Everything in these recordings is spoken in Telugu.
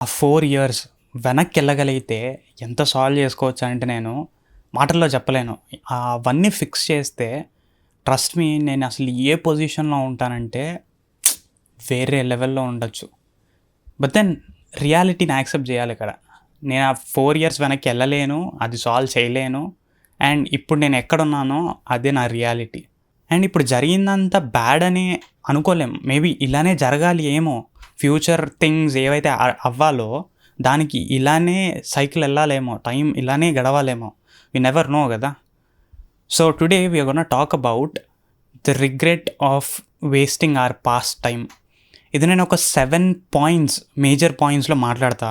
ఆ 4 ఇయర్స్ వెనక్కెళ్ళగలిగితే ఎంత సాల్వ్ చేసుకోవచ్చంటే నేను మాటల్లో చెప్పలేను. అవన్నీ ఫిక్స్ చేస్తే ట్రస్ట్ మీ నేనసలు ఏ పొజిషన్‌లో ఉంటానంటే వేరే లెవెల్‌లో ఉండొచ్చు. బట్ దెన్ రియాలిటీని యాక్సెప్ట్ జేయాలిక్కడ. నేను ఆ 4 ఇయర్స్ వెనక్కెళ్ళలేను. అది సాల్వ్ చేయలేను. అండ్ ఇప్పుడు నేను ఎక్కడున్నానో అదే నా రియాలిటీ. అండ్ ఇప్పుడు జరిగిందంతా బ్యాడ్ అని అనుకోలేం. మేబీ ఇలానే జరగాలి ఏమో! ఫ్యూచర్ థింగ్స్ ఏవైతే అవ్వాలో దానికి ఇలానే సైకిల్ ఎళ్ళాలేమో! టైం ఇలానే గడవాలేమో! వి నెవర్ నో గదా! So today we are gonna talk about the regret of wasting our past time. ఇది నేను ఒక 7 పాయింట్స్ మేజర్ పాయింట్స్‌లో మాట్లాడతా.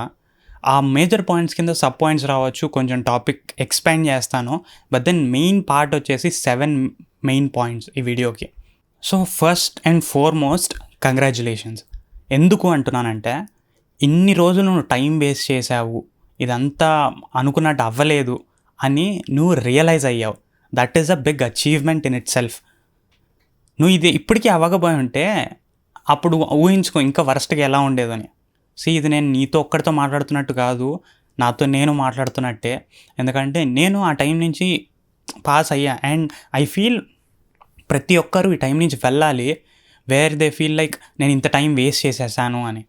ఆ మేజర్ పాయింట్స్ కింద సబ్ పాయింట్స్ రావచ్చు. కొంచెం టాపిక్ ఎక్స్‌పాండ్ చేస్తాను. బట్ దెన్ మెయిన్ పార్ట్ వచ్చేసి 7 మెయిన్ పాయింట్స్ ఈ వీడియోకి. So first and foremost congratulations. ఎందుకు అంటున్నానంటే ఇన్ని రోజులు నువ్వు టైం వేస్ట్ చేశావు. ఇదంతా అనుకున్నట్టు అవ్వలేదు అని నువ్వు రియలైజ్ అయ్యావు. That is a big achievement in itself. నువ్వు ఇది ఇప్పటికీ అవ్వకపోయి ఉంటే అప్పుడు ఊహించుకో ఇంకా వరస్ట్‌గా ఎలా ఉండేదని. ఇది నేను నీతో ఒక్కడితో మాట్లాడుతున్నట్టు కాదు. నాతో నేను మాట్లాడుతున్నట్టే. ఎందుకంటే నేను ఆ టైం నుంచి పాస్ అయ్యా. అండ్ ఐ ఫీల్ ప్రతి ఒక్కరు ఈ టైం నుంచి వెళ్ళాలి. వేర్ దే ఫీల్ లైక్ నేను ఇంత టైం వేస్ట్ చేసేసాను అని.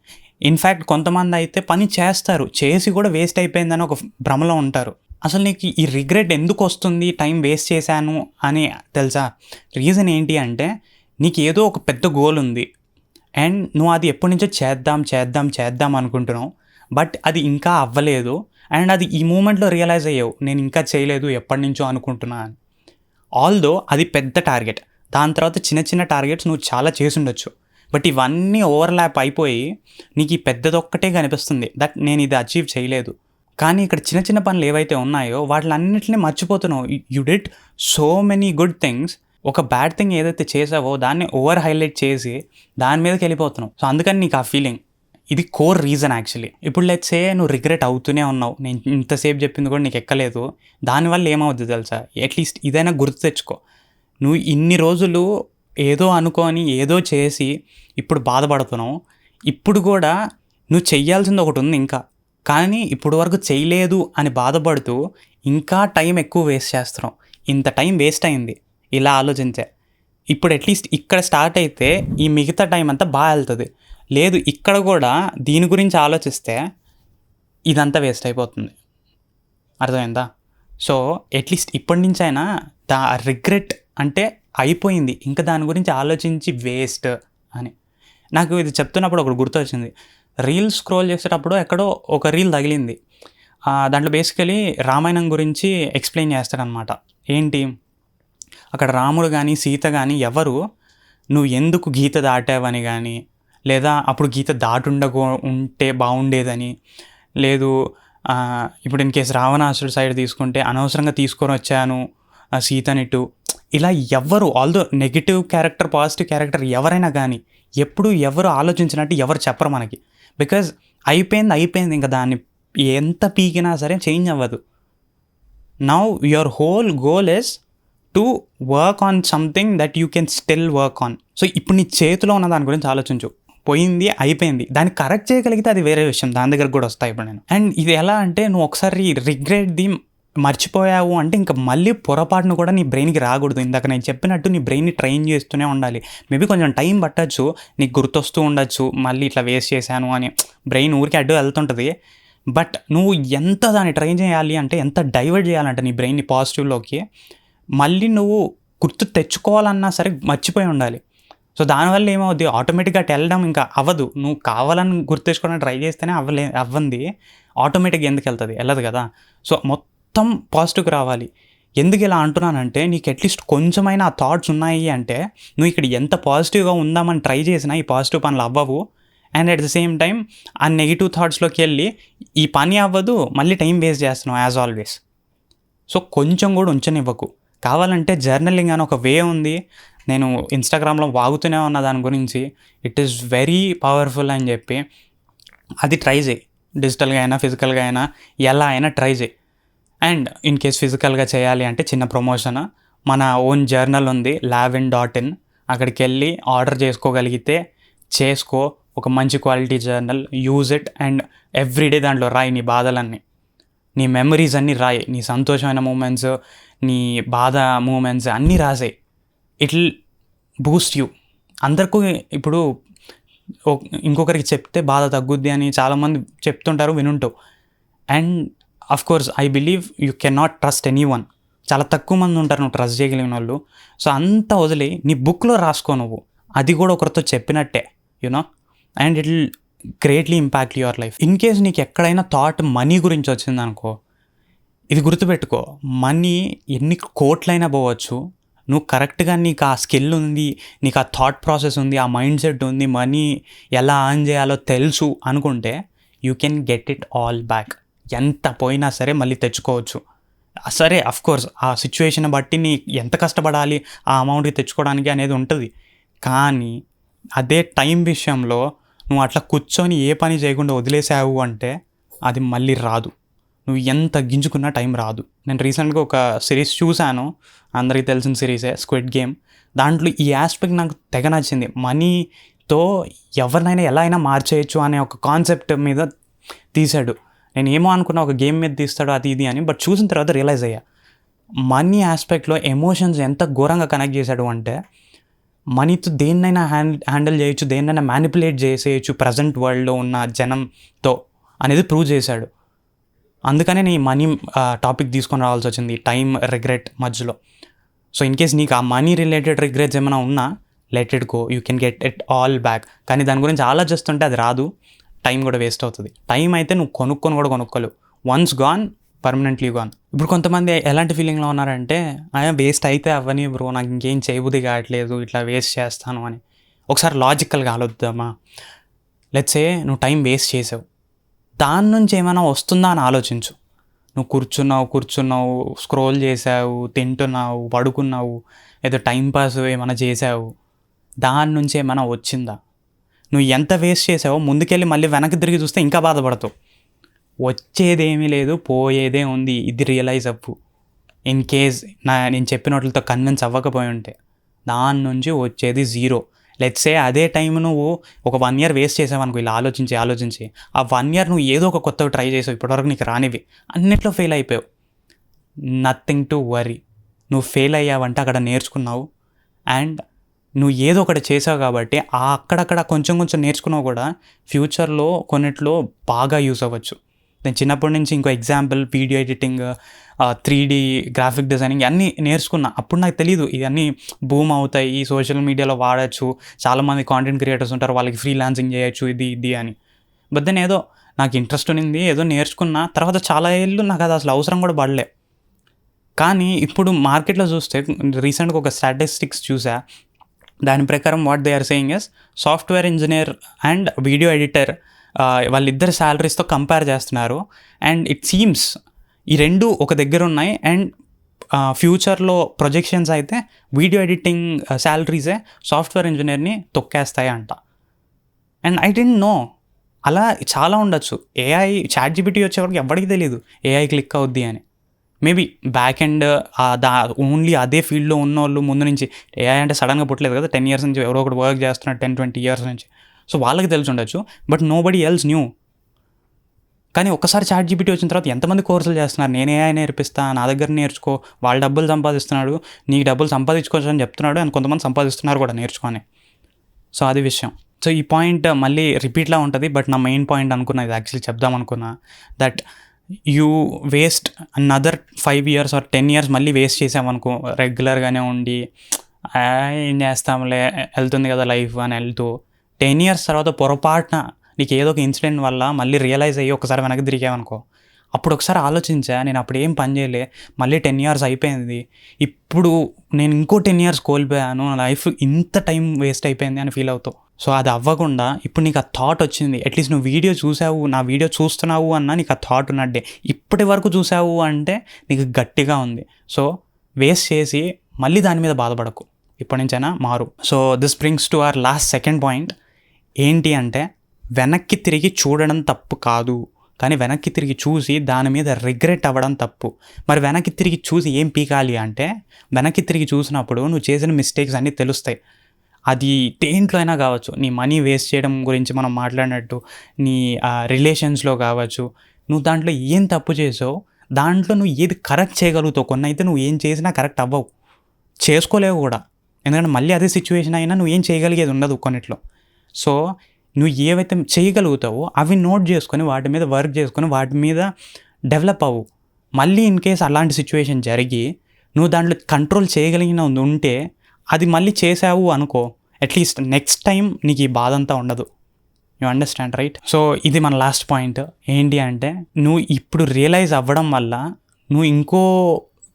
ఇన్‌ఫ్యాక్ట్ కొంతమందయితే పని చేస్తారు. చేసి కూడా వేస్ట్ అయిపోయిందని ఒక భ్రమలో ఉంటారు. అసలు నీకు ఈ రిగ్రెట్ ఎందుకొస్తుంది టైం వేస్ట్ చేశాను అని తెలుసా? రీజన్ ఏంటి అంటే నీకు ఏదో ఒక పెద్ద గోల్ ఉంది. అండ్ నువ్వు అది ఎప్పటినుంచో చేద్దాం అనుకుంటున్నావు. బట్ అది ఇంకా అవ్వలేదు. అండ్ అది ఈ మూమెంట్‌లో రియలైజ్ అయ్యావు. నేను ఇంకా చేయలేదు ఎప్పటినుంచో అనుకుంటున్నా అని. ఆల్‌దో అది పెద్ద టార్గెట్. దాని తర్వాత చిన్న చిన్న టార్గెట్స్ నువ్వు చాలా చేసుండొచ్చు. బట్ ఇవన్నీ ఓవర్‌లాప్ అయిపోయి నీకు ఈ పెద్దదొక్కటే కనిపిస్తుంది. దట్ నేను ఇది అచీవ్ చేయలేదు. కానీ ఇక్కడ చిన్న చిన్న పనులు ఏవైతే ఉన్నాయో వాటిలన్నిటిని మర్చిపోతున్నావు. You did so many good things. ఒక బ్యాడ్ థింగ్ ఏదైతే చేసావో దాన్ని ఓవర్ హైలైట్ చేసి దాని మీదకి వెళ్ళిపోతున్నావు. సో అందుకని నీకు ఆ ఫీలింగ్. ఇది కోర్ రీజన్ యాక్చువల్లీ. ఇప్పుడు లెట్స్ సే నువ్వు రిగ్రెట్ అవుతూనే ఉన్నావు. నేను ఇంతసేపు చెప్పింది కూడా నీకు ఎక్కలేదు. దానివల్ల ఏమవుద్ది తెలుసా? అట్లీస్ట్ ఇదైనా గుర్తు తెచ్చుకో. నువ్వు ఇన్ని రోజులు ఏదో అనుకోని ఏదో చేసి ఇప్పుడు బాధపడుతున్నావు. ఇప్పుడు కూడా నువ్వు చెయ్యాల్సింది ఒకటి ఉంది ఇంకా. కానీ ఇప్పుడు వరకు చేయలేదు అని బాధపడుతూ ఇంకా టైం ఎక్కువ వేస్ట్ చేస్తున్నావు. ఇంత టైం వేస్ట్ అయింది ఇలా ఆలోచించే. ఇప్పుడు అట్లీస్ట్ ఇక్కడ స్టార్ట్ అయితే ఈ మిగతా టైం అంతా బాగా వెళ్తుంది. లేదు ఇక్కడ కూడా దీని గురించి ఆలోచిస్తే ఇదంతా వేస్ట్ అయిపోతుంది. అర్థమైందా? సో అట్లీస్ట్ ఇప్పటి నుంచైనా రిగ్రెట్ అంటే అయిపోయింది. ఇంకా దాని గురించి ఆలోచించి వేస్ట్ అని. నాకు ఇది చెప్తున్నప్పుడు ఒకటి గుర్తొచ్చింది. రీల్స్ స్క్రోల్ చేసేటప్పుడు ఎక్కడో ఒక రీల్ తగిలింది. దాంట్లో బేసికలీ రామాయణం గురించి ఎక్స్ప్లెయిన్ చేస్తారనమాట. ఏంటి అక్కడ రాముడు కానీ సీత కానీ ఎవరు నువ్వు ఎందుకు గీత దాటావని కానీ, లేదా అప్పుడు గీత ఉంటే బాగుండేదని, లేదు ఇప్పుడు ఇన్ కేసు రావణాసురుడి సైడ్ తీసుకుంటే అనవసరంగా తీసుకొని వచ్చాను సీతనిటు, ఇలా ఎవ్వరు although negative character positive character ఎవరైనా కానీ ఎప్పుడు ఎవరు ఆలోచించినట్టు ఎవరు చెప్పరు మనకి. బికాజ్ అయిపోయింది ఇంకా దాన్ని ఎంత పీకినా సరే చేంజ్ అవ్వదు. Now your whole goal is to work on something that you can still work on. So ఇప్పుడు నీ చేతిలో ఉన్న దాని గురించి ఆలోచించు. పోయింది అయిపోయింది. దాన్ని కరెక్ట్ చేయగలిగితే అది వేరే విషయం. దాని దగ్గరకు కూడా వస్తాయి ఇప్పుడు నేను. అండ్ ఇది ఎలా అంటే నువ్వు ఒకసారి రిగ్రెట్ది మర్చిపోయావు అంటే ఇంకా మళ్ళీ పొరపాటును కూడా నీ బ్రెయిన్కి రాకూడదు. ఇందాక నేను చెప్పినట్టు నీ బ్రెయిన్ని ట్రైన్ చేస్తూనే ఉండాలి. మేబీ కొంచెం టైం పట్టచ్చు, నీకు గుర్తొస్తూ ఉండొచ్చు మళ్ళీ ఇట్లా వేస్ట్ చేశాను అని. బ్రెయిన్ ఊరికి అడ్డు వెళ్తుంటుంది. బట్ నువ్వు ఎంత దాన్ని ట్రైన్ చేయాలి అంటే, ఎంత డైవర్ట్ చేయాలంటే నీ బ్రెయిన్ని పాజిటివ్లోకి, మళ్ళీ నువ్వు గుర్తు తెచ్చుకోవాలన్నా సరే మర్చిపోయి ఉండాలి. సో దానివల్ల ఏమవుద్ది, ఆటోమేటిక్గా వెళ్ళడం ఇంకా అవ్వదు. నువ్వు కావాలని గుర్తు తెచ్చుకోవడానికి ట్రై చేస్తేనే అవ్వంది. ఆటోమేటిక్గా ఎందుకు వెళ్తుంది? వెళ్ళదు కదా. సో మొత్తం పాజిటివ్గా రావాలి. ఎందుకు ఇలా అంటున్నానంటే, నీకు అట్లీస్ట్ కొంచెమైనా ఆ థాట్స్ ఉన్నాయి అంటే నువ్వు ఇక్కడ ఎంత పాజిటివ్గా ఉందామని ట్రై చేసినా ఈ పాజిటివ్ పనులు అవ్వవు. And at the same time ఆ నెగిటివ్ థాట్స్లోకి వెళ్ళి ఈ పని అవ్వదు, మళ్ళీ టైం వేస్ట్ చేస్తున్నావు యాజ్ ఆల్వేస్. సో కొంచెం కూడా ఉంచనివ్వకు. కావాలంటే జర్నలింగ్ అని ఒక వే ఉంది. నేను ఇన్స్టాగ్రామ్లో వాగుతూనే ఉన్న దాని గురించి. ఇట్ ఈస్ వెరీ పవర్ఫుల్ అని చెప్పి అది ట్రై చేయి. డిజిటల్గా అయినా ఫిజికల్గా అయినా ఎలా అయినా ట్రై చేయి. అండ్ ఇన్ కేస్ ఫిజికల్గా చేయాలి అంటే చిన్న ప్రమోషన్, మన ఓన్ జర్నల్ ఉంది lavin.in. అక్కడికి వెళ్ళి ఆర్డర్ చేసుకోగలిగితే చేసుకో. ఒక మంచి quality journal, use it and everyday దాంట్లో రాయి నీ బాధలన్నీ, నీ మెమరీస్ అన్నీ రాయి, నీ సంతోషమైన మూమెంట్స్, నీ బాధ మూమెంట్స్ అన్నీ రాసాయి. It will boost you. అందరికీ ఇప్పుడు ఇంకొకరికి చెప్తే బాధ తగ్గుద్ది అని చాలామంది చెప్తుంటారు, వినుంటావు. And of course I believe you can not trust anyone. చాలా తక్కువ మంది ఉంటారు నువ్వు ట్రస్ట్ చేయగలిగిన వాళ్ళు. సో అంతా వదిలి నీ బుక్లో రాసుకో నువ్వు, అది కూడా ఒకరితో చెప్పినట్టే, you know. And it will greatly impact your life. In case నీకు ఎక్కడైనా థాట్ మనీ గురించి వచ్చిందనుకో, ఇది గుర్తుపెట్టుకో, మనీ ఎన్ని కోట్లైనా పోవచ్చు, నువ్వు కరెక్ట్గా నీకు ఆ స్కిల్ ఉంది, నీకు ఆ థాట్ ప్రాసెస్ ఉంది, ఆ మైండ్ సెట్ ఉంది, మనీ ఎలా ఆన్ చేయాలో తెలుసు అనుకుంటే you can get it all back. ఎంత పోయినా సరే మళ్ళీ తెచ్చుకోవచ్చు. సరే అఫ్కోర్స్ ఆ సిచ్యువేషన్ బట్టి నీ ఎంత కష్టపడాలి ఆ అమౌంట్కి తెచ్చుకోవడానికి అనేది ఉంటుంది. కానీ అదే టైం విషయంలో నువ్వు అట్లా కూర్చొని ఏ పని చేయకుండా వదిలేసావు అంటే అది మళ్ళీ రాదు. నువ్వు ఎంత గింజుకున్నా టైం రాదు. నేను రీసెంట్గా ఒక సిరీస్ చూశాను, అందరికీ తెలిసిన సిరీసే, స్క్విడ్ గేమ్. దాంట్లో ఈ ఆస్పెక్ట్ నాకు తెగ నచ్చింది. మనీతో ఎవరినైనా ఎలా అయినా మార్చేయచ్చు అనే ఒక కాన్సెప్ట్ మీద తీశాడు. నేను ఏమో అనుకున్నా ఒక గేమ్ మీద తీస్తాడు అది ఇది అని, బట్ చూసిన తర్వాత రియలైజ్ అయ్యా మనీ ఆస్పెక్ట్లో ఎమోషన్స్ ఎంత ఘోరంగా కనెక్ట్ చేశాడు అంటే, మనీతో దేన్నైనా హ్యాండిల్ చేయొచ్చు, దేన్నైనా మ్యానిపులేట్ చేసేయచ్చు ప్రజెంట్ వరల్డ్లో ఉన్న జనంతో అనేది ప్రూవ్ చేశాడు. అందుకనే నేను మనీ టాపిక్ తీసుకొని రావాల్సి వచ్చింది, టైం రిగ్రెట్ మధ్యలో. సో ఇన్ కేస్ నీకు ఆ మనీ రిలేటెడ్ రిగ్రెట్స్ ఏమైనా ఉన్నా, let it go, you can get it all back. కానీ దాని గురించి ఆలోచిస్తుంటే అది రాదు, టైం కూడా వేస్ట్ అవుతుంది. టైం అయితే నువ్వు కొనుక్కోలేవు, వన్స్ గాన్ పర్మనెంట్లీ గాన్. ఇప్పుడు కొంతమంది ఎలాంటి ఫీలింగ్లో ఉన్నారంటే, వేస్ట్ అయితే అవ్వని బ్రో, నాకు ఇంకేం చేయబుద్ధి కావట్లేదు, ఇట్లా వేస్ట్ చేస్తాను అని. ఒకసారి లాజికల్గా ఆలోచిద్దామా? లెట్స్ సే నువ్వు టైం వేస్ట్ చేసావు, దాని నుంచి ఏమైనా వస్తుందా అని ఆలోచించు. నువ్వు కూర్చున్నావు, స్క్రోల్ చేసావు, తింటున్నావు, పడుకున్నావు, ఏదో టైంపాస్ ఏమైనా చేసావు, దాని నుంచి ఏమైనా వచ్చిందా? నువ్వు ఎంత వేస్ట్ చేసావో ముందుకెళ్ళి మళ్ళీ వెనక్కి తిరిగి చూస్తే ఇంకా బాధపడతావు. వచ్చేదేమీ లేదు, పోయేదే ఉంది, ఇది రియలైజ్ అవ్వు. ఇన్ కేస్ నేను చెప్పినట్లతో కన్విన్స్ అవ్వకపోయి ఉంటే దాని నుంచి వచ్చేది జీరో. లెట్స్ సే అదే టైం నువ్వు ఒక 1 year వేస్ట్ చేసావు అనుకో, ఇలా ఆలోచించి ఆ 1 year నువ్వు ఏదో ఒక కొత్తగా ట్రై చేసావు, ఇప్పటివరకు నీకు రానివి అన్నిట్లో ఫెయిల్ అయిపోయావు. Nothing to worry. నువ్వు ఫెయిల్ అయ్యావంటే అక్కడ నేర్చుకున్నావు, అండ్ నువ్వు ఏదో ఒకటి చేసావు కాబట్టి ఆ అక్కడక్కడ కొంచెం నేర్చుకున్నావు కూడా ఫ్యూచర్లో కొన్నిట్లో బాగా యూస్ అవ్వచ్చు. నేను చిన్నప్పటి నుంచి ఇంకో example, video editing, 3D graphic designing అన్నీ నేర్చుకున్నా. అప్పుడు నాకు తెలియదు ఇవన్నీ బూమ్ అవుతాయి, సోషల్ మీడియాలో వాడచ్చు, చాలామంది కాంటెంట్ క్రియేటర్స్ ఉంటారు, వాళ్ళకి ఫ్రీలాన్సింగ్ చేయొచ్చు ఇది అని. బట్ దెన్ ఏదో నాకు ఇంట్రెస్ట్ ఉంది, ఏదో నేర్చుకున్నా. తర్వాత చాలా ఏళ్ళు నాకు అది అసలు అవసరం కూడా పడలే. కానీ ఇప్పుడు మార్కెట్లో చూస్తే రీసెంట్గా ఒక స్టాటిస్టిక్స్ చూసా, దాని ప్రకారం what they are saying is, software engineer and video editor వాళ్ళిద్దరు శాలరీస్తో కంపేర్ చేస్తున్నారు. అండ్ ఇట్ సీమ్స్ ఈ రెండు ఒక దగ్గర ఉన్నాయి. అండ్ ఫ్యూచర్లో ప్రొజెక్షన్స్ అయితే వీడియో ఎడిటింగ్ శాలరీసే సాఫ్ట్వేర్ ఇంజనీర్ని తొక్కేస్తాయి అంట. అండ్ ఐ డెంట్ నో, అలా చాలా ఉండొచ్చు. ఏఐ ChatGPT వచ్చేవరకు ఎవరికి తెలియదు ఏఐ క్లిక్ అవుద్ది అని. మేబీ బ్యాక్ ఎండ్ ఓన్లీ అదే ఫీల్డ్లో ఉన్న వాళ్ళు ముందు నుంచి, ఏఐ అంటే సడన్గా పుట్టలేదు కదా, 10 years నుంచి ఎవరో ఒకటి వర్క్ చేస్తున్నారు, 10-20 years నుంచి. సో వాళ్ళకి తెలిసి ఉండొచ్చు, but nobody else knew. కానీ ఒక్కసారి ChatGPT వచ్చిన తర్వాత ఎంతమంది కోర్సులు చేస్తున్నారు, నేను ఏఐ నేర్పిస్తా, నా దగ్గర నేర్చుకో, వాళ్ళు డబ్బులు సంపాదిస్తున్నాడు, నీకు డబ్బులు సంపాదించుకోవచ్చు అని చెప్తున్నాడు, అండ్ కొంతమంది సంపాదిస్తున్నారు కూడా నేర్చుకొని. సో అది విషయం. సో ఈ పాయింట్ మళ్ళీ రిపీట్లా ఉంటుంది, బట్ నా మెయిన్ పాయింట్ అనుకున్నా, ఇది యాక్చువల్లీ చెప్దాం అనుకున్నా, that you waste another 5 years or 10 years మళ్ళీ వేస్ట్ చేసామనుకో, రెగ్యులర్గానే ఉండి ఏం చేస్తాంలే, వెళ్తుంది కదా లైఫ్ అని వెళ్తూ 10 years తర్వాత పొరపాటున నీకు ఏదో ఒక ఇన్సిడెంట్ వల్ల మళ్ళీ రియలైజ్ అయ్యి ఒకసారి వెనక్కి తిరిగామనుకో, అప్పుడు ఒకసారి ఆలోచించా, నేను అప్పుడు ఏం పని చేయలే, మళ్ళీ 10 years అయిపోయింది, ఇప్పుడు నేను ఇంకో 10 years కోల్పోయాను, నా లైఫ్ ఇంత టైం వేస్ట్ అయిపోయింది అని ఫీల్ అవుతావు. సో అది అవ్వకుండా ఇప్పుడు నీకు ఆ థాట్ వచ్చింది, అట్లీస్ట్ నువ్వు వీడియో చూసావు, నా వీడియో చూస్తున్నావు అన్నా నీకు ఆ థాట్ ఉన్నట్టే. ఇప్పటి వరకు చూసావు అంటే నీకు గట్టిగా ఉంది. సో వేస్ట్ చేసి మళ్ళీ దాని మీద బాధపడకు, ఇప్పటి నుంచైనా మారు. So this brings to our last second point. ఏంటి అంటే, వెనక్కి తిరిగి చూడడం తప్పు కాదు, కానీ వెనక్కి తిరిగి చూసి దాని మీద రిగ్రెట్ అవ్వడం తప్పు. మరి వెనక్కి తిరిగి చూసి ఏం పీకాలి అంటే, వెనక్కి తిరిగి చూసినప్పుడు నువ్వు చేసిన మిస్టేక్స్ అన్నీ తెలుస్తాయి. అది దేంట్లో అయినా కావచ్చు. నీ మనీ వేస్ట్ చేయడం గురించి మనం మాట్లాడినట్టు, నీ రిలేషన్స్‌లో కావచ్చు. నువ్వు దాంట్లో ఏం తప్పు చేసావో, దాంట్లో నువ్వు ఏది కరెక్ట్ చేయగలుగుతావు. కొన్నైతే నువ్వు ఏం చేసినా కరెక్ట్ అవ్వవు. చేసుకోలేవు కూడా. ఎందుకంటే మళ్ళీ అదే సిచ్యువేషన్ అయినా నువ్వు ఏం చేయగలిగేది ఉండదు కొన్నిట్లో. సో, నువ్వు ఏవైతే చేయగలుగుతావో అవి నోట్ చేసుకొని, వాటి మీద వర్క్ చేసుకొని, వాటి మీద డెవలప్ అవ్వు. మళ్ళీ ఇన్ కేస్ అలాంటి సిచ్యువేషన్ జరిగి, నువ్వు దాంట్లో కంట్రోల్ చేయగలిగినది ఉంటే, అది మళ్ళీ చేసావు అనుకో, అట్లీస్ట్ నెక్స్ట్ టైం నీకు ఈ బాధ అంతా ఉండదు. You understand right? సో ఇది మన లాస్ట్ పాయింట్. ఏంటి అంటే, నువ్వు ఇప్పుడు రియలైజ్ అవ్వడం వల్ల నువ్వు ఇంకో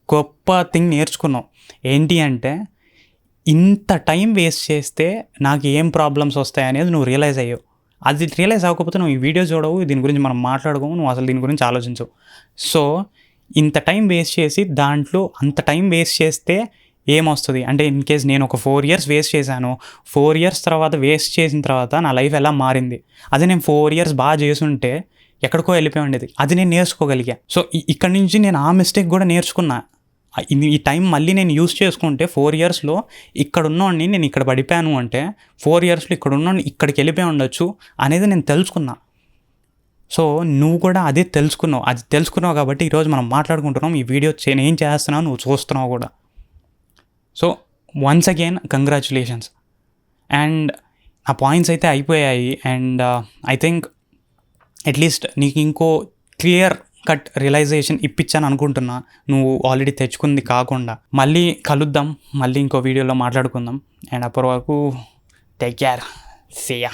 గొప్ప థింగ్ నేర్చుకున్నావు. ఏంటి అంటే, ఇంత టైం వేస్ట్ చేస్తే నాకు ఏం ప్రాబ్లమ్స్ వస్తాయి అనేది నువ్వు రియలైజ్ అయ్యావు. అది రియలైజ్ అవ్వకపోతే నువ్వు ఈ వీడియో చూడవు, దీని గురించి మనం మాట్లాడుకోము, నువ్వు అసలు దీని గురించి ఆలోచించవు. సో ఇంత టైం వేస్ట్ చేసి దాంట్లో అంత టైం వేస్ట్ చేస్తే ఏమొస్తుంది అంటే, ఇన్ కేస్ నేను ఒక 4 years వేస్ట్ చేశాను, 4 years తర్వాత వేస్ట్ చేసిన తర్వాత నా లైఫ్ ఎలా మారింది, అదే నేను 4 years బాగా చేసుంటే ఎక్కడికో వెళ్ళిపోయి ఉండేది. అది నేను నేర్చుకోగలిగా. సో ఇక్కడ నుంచి నేను ఆ మిస్టేక్ కూడా నేర్చుకున్నా. ఈ టైం మళ్ళీ నేను యూస్ చేసుకుంటే 4 yearsలో ఇక్కడున్నోడిని నేను ఇక్కడ పడిపోయాను అంటే 4 yearsలో ఇక్కడున్నోడిని ఇక్కడికి వెళ్ళిపోయి ఉండొచ్చు అనేది నేను తెలుసుకున్నా. సో నువ్వు కూడా అదే తెలుసుకున్నావు. అది తెలుసుకున్నావు కాబట్టి ఈరోజు మనం మాట్లాడుకుంటున్నాం. ఈ వీడియో నేను ఏం చేస్తున్నావు నువ్వు చూస్తున్నావు కూడా. So once again congratulations. And నా పాయింట్స్ అయితే అయిపోయాయి. అండ్ ఐ థింక్ అట్లీస్ట్ నీకు ఇంకో క్లియర్ కట్ రియలైజేషన్ ఇప్పించాను అనుకుంటున్నా, నువ్వు ఆల్రెడీ తెచ్చుకుంది కాకుండా. మళ్ళీ కలుద్దాం, మళ్ళీ ఇంకో వీడియోలో మాట్లాడుకుందాం. అండ్ అప్పటి వరకు టేక్ కేర్, సీ యా.